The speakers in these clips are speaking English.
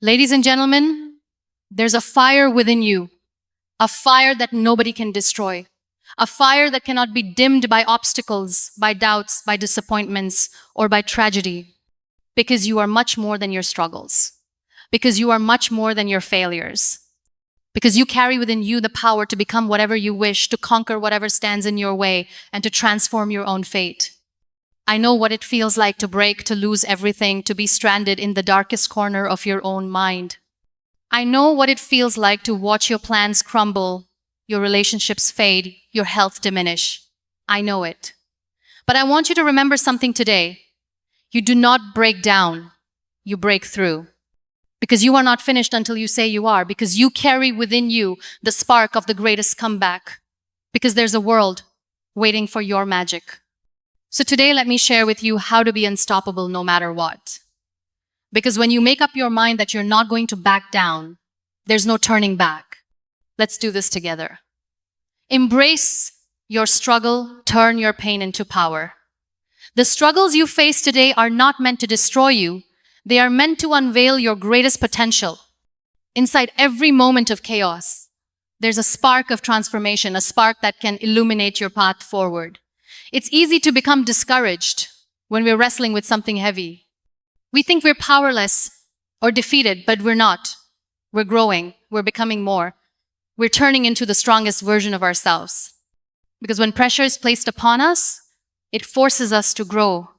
Ladies and gentlemen, there's a fire within you, a fire that nobody can destroy, a fire that cannot be dimmed by obstacles, by doubts, by disappointments, or by tragedy, because you are much more than your struggles, because you are much more than your failures, because you carry within you the power to become whatever you wish, to conquer whatever stands in your way, and to transform your own fate. I know what it feels like to break, to lose everything, to be stranded in the darkest corner of your own mind. I know what it feels like to watch your plans crumble, your relationships fade, your health diminish. I know it. But I want you to remember something today. You do not break down, you break through. Because you are not finished until you say you are, because you carry within you the spark of the greatest comeback, because there's a world waiting for your magic. So today, let me share with you how to be unstoppable no matter what. Because when you make up your mind that you're not going to back down, there's no turning back. Let's do this together. Embrace your struggle, turn your pain into power. The struggles you face today are not meant to destroy you. They are meant to unveil your greatest potential. Inside every moment of chaos, there's a spark of transformation, a spark that can illuminate your path forward. It's easy to become discouraged when we're wrestling with something heavy. We think we're powerless or defeated, but we're not. We're growing. We're becoming more. We're turning into the strongest version of ourselves. Because when pressure is placed upon us, it forces us to grow.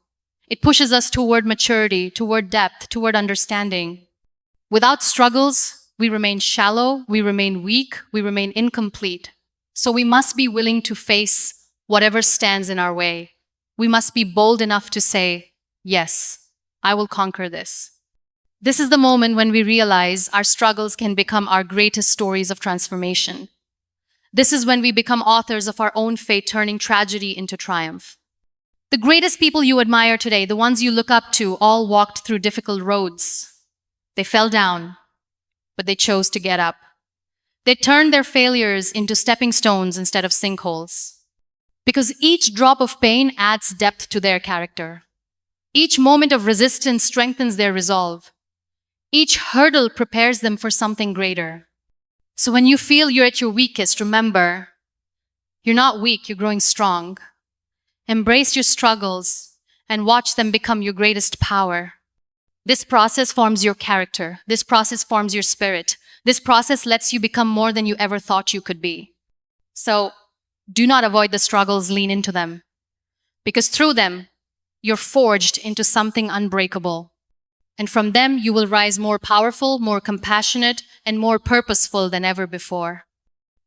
It pushes us toward maturity, toward depth, toward understanding. Without struggles, we remain shallow, we remain weak, we remain incomplete. So we must be willing to face whatever stands in our way. We must be bold enough to say, yes, I will conquer this. This is the moment when we realize our struggles can become our greatest stories of transformation. This is when we become authors of our own fate, turning tragedy into triumph. The greatest people you admire today, the ones you look up to, all walked through difficult roads. They fell down, but they chose to get up. They turned their failures into stepping stones instead of sinkholes. Because each drop of pain adds depth to their character. Each moment of resistance strengthens their resolve. Each hurdle prepares them for something greater. So when you feel you're at your weakest, remember, you're not weak, you're growing strong. Embrace your struggles and watch them become your greatest power. This process forms your character. This process forms your spirit. This process lets you become more than you ever thought you could be. So, do not avoid the struggles, lean into them. Because through them, you're forged into something unbreakable. And from them, you will rise more powerful, more compassionate, and more purposeful than ever before.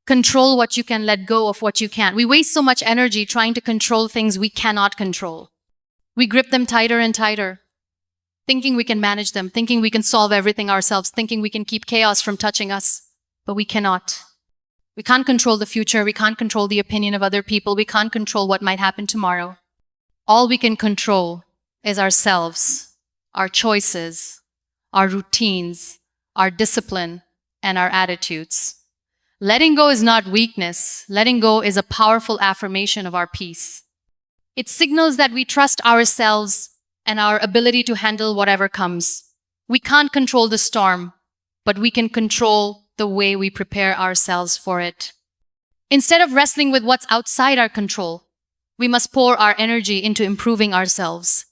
Control what you can, let go of what you can't. We waste so much energy trying to control things we cannot control. We grip them tighter and tighter, thinking we can manage them, thinking we can solve everything ourselves, thinking we can keep chaos from touching us. But we cannot. We can't control the future. We can't control the opinion of other people. We can't control what might happen tomorrow. All we can control is ourselves, our choices, our routines, our discipline, and our attitudes. Letting go is not weakness. Letting go is a powerful affirmation of our peace. It signals that we trust ourselves and our ability to handle whatever comes. We can't control the storm, but we can control the way we prepare ourselves for it. Instead of wrestling with what's outside our control, we must pour our energy into improving ourselves.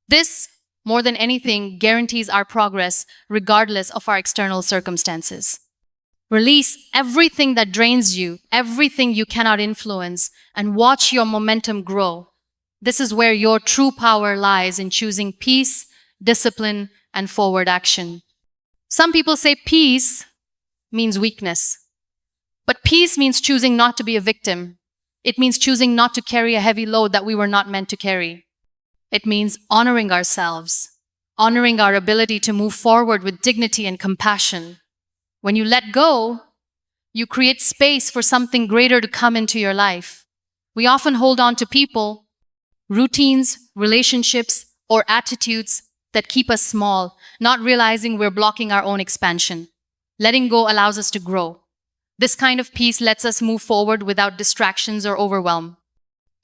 This, more than anything, guarantees our progress regardless of our external circumstances. Release everything that drains you, everything you cannot influence, and watch your momentum grow. This is where your true power lies, in choosing peace, discipline, and forward action. Some people say peace means weakness. But peace means choosing not to be a victim. It means choosing not to carry a heavy load that we were not meant to carry. It means honoring ourselves, honoring our ability to move forward with dignity and compassion. When you let go, you create space for something greater to come into your life. We often hold on to people, routines, relationships, or attitudes that keep us small, not realizing we're blocking our own expansion. Letting go allows us to grow. This kind of peace lets us move forward without distractions or overwhelm.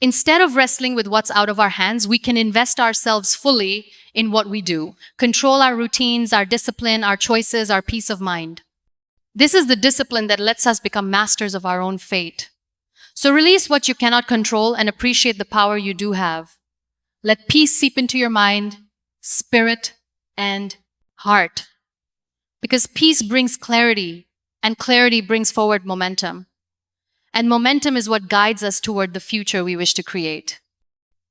Instead of wrestling with what's out of our hands, we can invest ourselves fully in what we do, control our routines, our discipline, our choices, our peace of mind. This is the discipline that lets us become masters of our own fate. So release what you cannot control and appreciate the power you do have. Let peace seep into your mind, spirit, and heart. Because peace brings clarity, and clarity brings forward momentum. And momentum is what guides us toward the future we wish to create.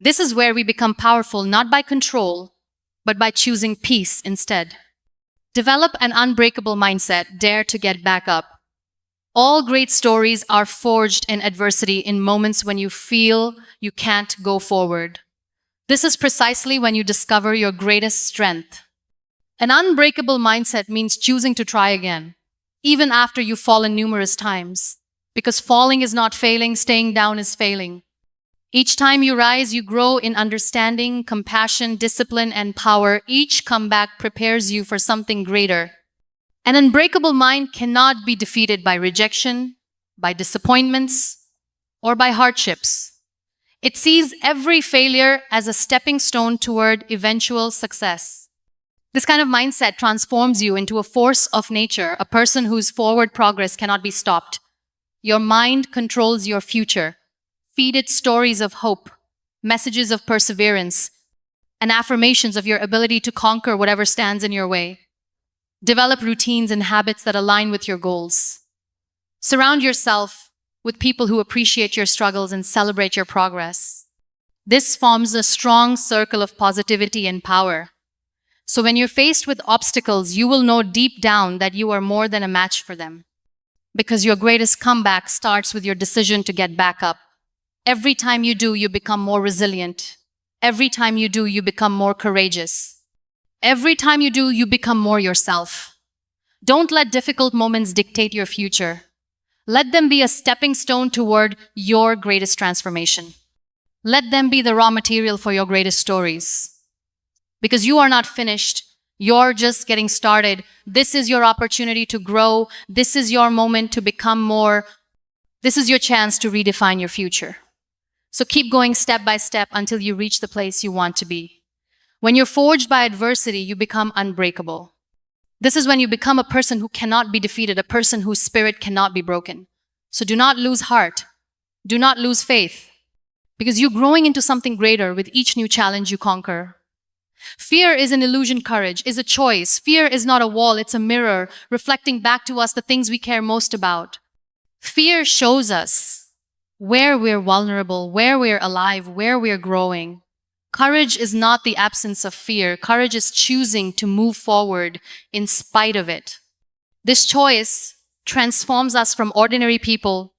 This is where we become powerful not by control, but by choosing peace instead. Develop an unbreakable mindset. Dare to get back up. All great stories are forged in adversity, in moments when you feel you can't go forward. This is precisely when you discover your greatest strength. An unbreakable mindset means choosing to try again, even after you've fallen numerous times. Because falling is not failing, staying down is failing. Each time you rise, you grow in understanding, compassion, discipline, and power. Each comeback prepares you for something greater. An unbreakable mind cannot be defeated by rejection, by disappointments, or by hardships. It sees every failure as a stepping stone toward eventual success. This kind of mindset transforms you into a force of nature, a person whose forward progress cannot be stopped. Your mind controls your future. Feed it stories of hope, messages of perseverance, and affirmations of your ability to conquer whatever stands in your way. Develop routines and habits that align with your goals. Surround yourself with people who appreciate your struggles and celebrate your progress. This forms a strong circle of positivity and power. So when you're faced with obstacles, you will know deep down that you are more than a match for them. Because your greatest comeback starts with your decision to get back up. Every time you do, you become more resilient. Every time you do, you become more courageous. Every time you do, you become more yourself. Don't let difficult moments dictate your future. Let them be a stepping stone toward your greatest transformation. Let them be the raw material for your greatest stories. Because you are not finished. You're just getting started. This is your opportunity to grow. This is your moment to become more. This is your chance to redefine your future. So keep going step by step until you reach the place you want to be. When you're forged by adversity, you become unbreakable. This is when you become a person who cannot be defeated, a person whose spirit cannot be broken. So do not lose heart. Do not lose faith. Because you're growing into something greater with each new challenge you conquer. Fear is an illusion, courage is a choice. Fear is not a wall, it's a mirror, reflecting back to us the things we care most about. Fear shows us where we're vulnerable, where we're alive, where we're growing. Courage is not the absence of fear. Courage is choosing to move forward in spite of it. This choice transforms us from ordinary people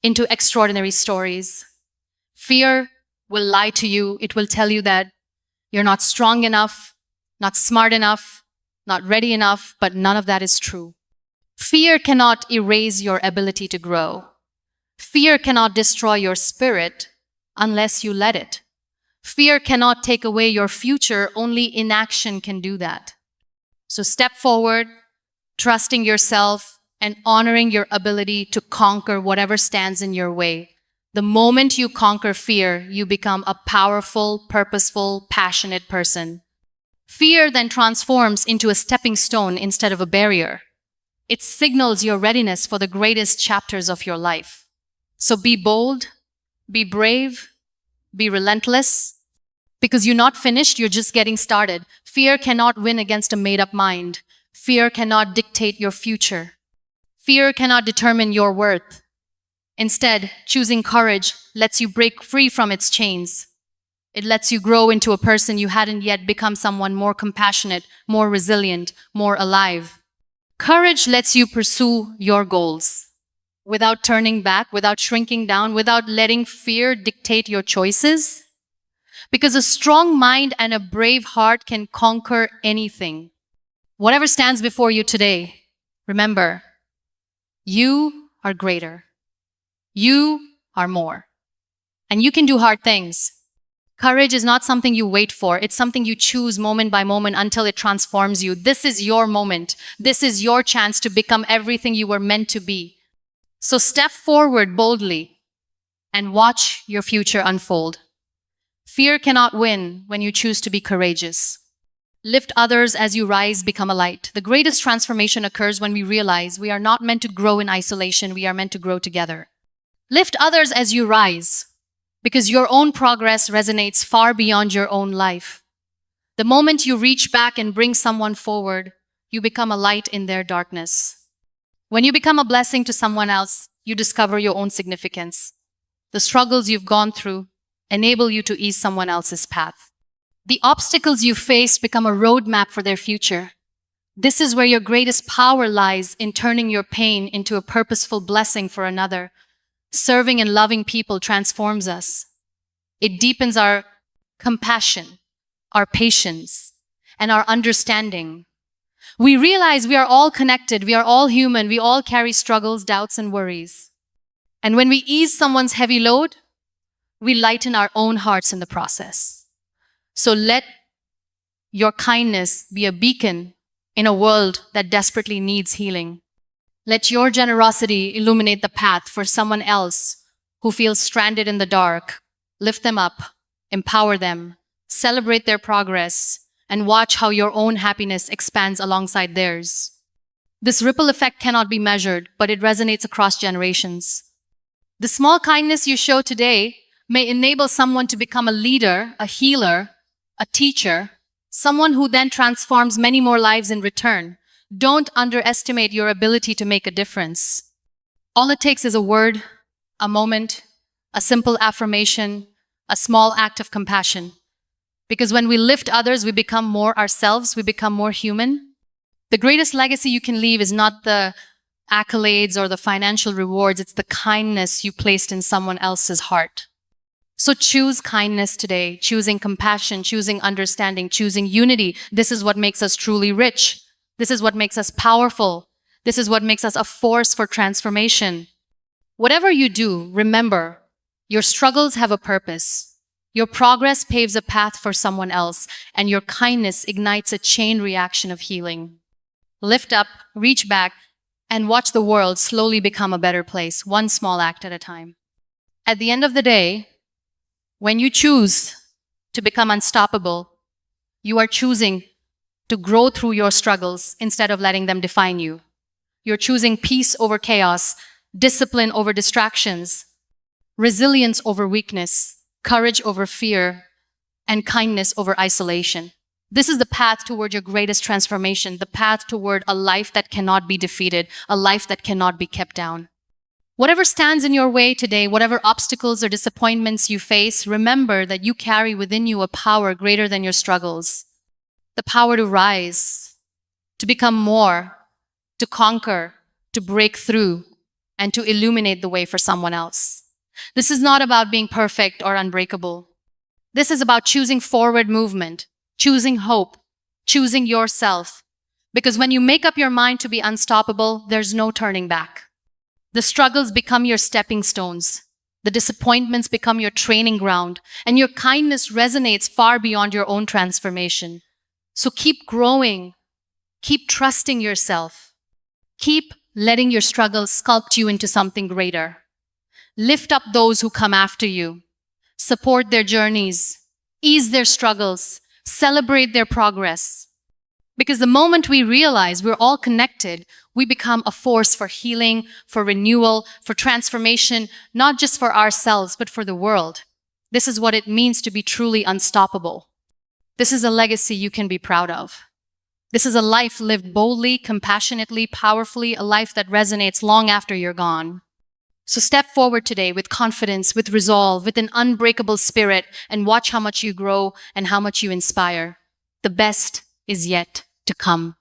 into extraordinary stories. Fear will lie to you. It will tell you that you're not strong enough, not smart enough, not ready enough, but none of that is true. Fear cannot erase your ability to grow. Fear cannot destroy your spirit unless you let it. Fear cannot take away your future, only inaction can do that. So step forward, trusting yourself and honoring your ability to conquer whatever stands in your way. The moment you conquer fear, you become a powerful, purposeful, passionate person. Fear then transforms into a stepping stone instead of a barrier. It signals your readiness for the greatest chapters of your life. So be bold, be brave, be relentless. Because you're not finished, you're just getting started. Fear cannot win against a made-up mind. Fear cannot dictate your future. Fear cannot determine your worth. Instead, choosing courage lets you break free from its chains. It lets you grow into a person you hadn't yet become, someone more compassionate, more resilient, more alive. Courage lets you pursue your goals without turning back, without shrinking down, without letting fear dictate your choices. Because a strong mind and a brave heart can conquer anything. Whatever stands before you today, remember, you are greater. You are more. And you can do hard things. Courage is not something you wait for. It's something you choose moment by moment until it transforms you. This is your moment. This is your chance to become everything you were meant to be. So step forward boldly and watch your future unfold. Fear cannot win when you choose to be courageous. Lift others as you rise, become a light. The greatest transformation occurs when we realize we are not meant to grow in isolation, we are meant to grow together. Lift others as you rise, because your own progress resonates far beyond your own life. The moment you reach back and bring someone forward, you become a light in their darkness. When you become a blessing to someone else, you discover your own significance. The struggles you've gone through enable you to ease someone else's path. The obstacles you face become a roadmap for their future. This is where your greatest power lies, in turning your pain into a purposeful blessing for another. Serving and loving people transforms us. It deepens our compassion, our patience, and our understanding. We realize we are all connected, we are all human, we all carry struggles, doubts, and worries. And when we ease someone's heavy load, we lighten our own hearts in the process. So let your kindness be a beacon in a world that desperately needs healing. Let your generosity illuminate the path for someone else who feels stranded in the dark. Lift them up, empower them, celebrate their progress, and watch how your own happiness expands alongside theirs. This ripple effect cannot be measured, but it resonates across generations. The small kindness you show today may enable someone to become a leader, a healer, a teacher, someone who then transforms many more lives in return. Don't underestimate your ability to make a difference. All it takes is a word, a moment, a simple affirmation, a small act of compassion. Because when we lift others, we become more ourselves, we become more human. The greatest legacy you can leave is not the accolades or the financial rewards, it's the kindness you placed in someone else's heart. So choose kindness today, choosing compassion, choosing understanding, choosing unity. This is what makes us truly rich. This is what makes us powerful. This is what makes us a force for transformation. Whatever you do, remember, your struggles have a purpose. Your progress paves a path for someone else, and your kindness ignites a chain reaction of healing. Lift up, reach back, and watch the world slowly become a better place, one small act at a time. At the end of the day, when you choose to become unstoppable, you are choosing to grow through your struggles instead of letting them define you. You're choosing peace over chaos, discipline over distractions, resilience over weakness, courage over fear, and kindness over isolation. This is the path toward your greatest transformation, the path toward a life that cannot be defeated, a life that cannot be kept down. Whatever stands in your way today, whatever obstacles or disappointments you face, remember that you carry within you a power greater than your struggles. The power to rise, to become more, to conquer, to break through, and to illuminate the way for someone else. This is not about being perfect or unbreakable. This is about choosing forward movement, choosing hope, choosing yourself. Because when you make up your mind to be unstoppable, there's no turning back. The struggles become your stepping stones. The disappointments become your training ground, and your kindness resonates far beyond your own transformation. So keep growing, keep trusting yourself, keep letting your struggles sculpt you into something greater. Lift up those who come after you, support their journeys, ease their struggles, celebrate their progress. Because the moment we realize we're all connected, we become a force for healing, for renewal, for transformation, not just for ourselves, but for the world. This is what it means to be truly unstoppable. This is a legacy you can be proud of. This is a life lived boldly, compassionately, powerfully, a life that resonates long after you're gone. So step forward today with confidence, with resolve, with an unbreakable spirit, and watch how much you grow and how much you inspire. The best is yet to come.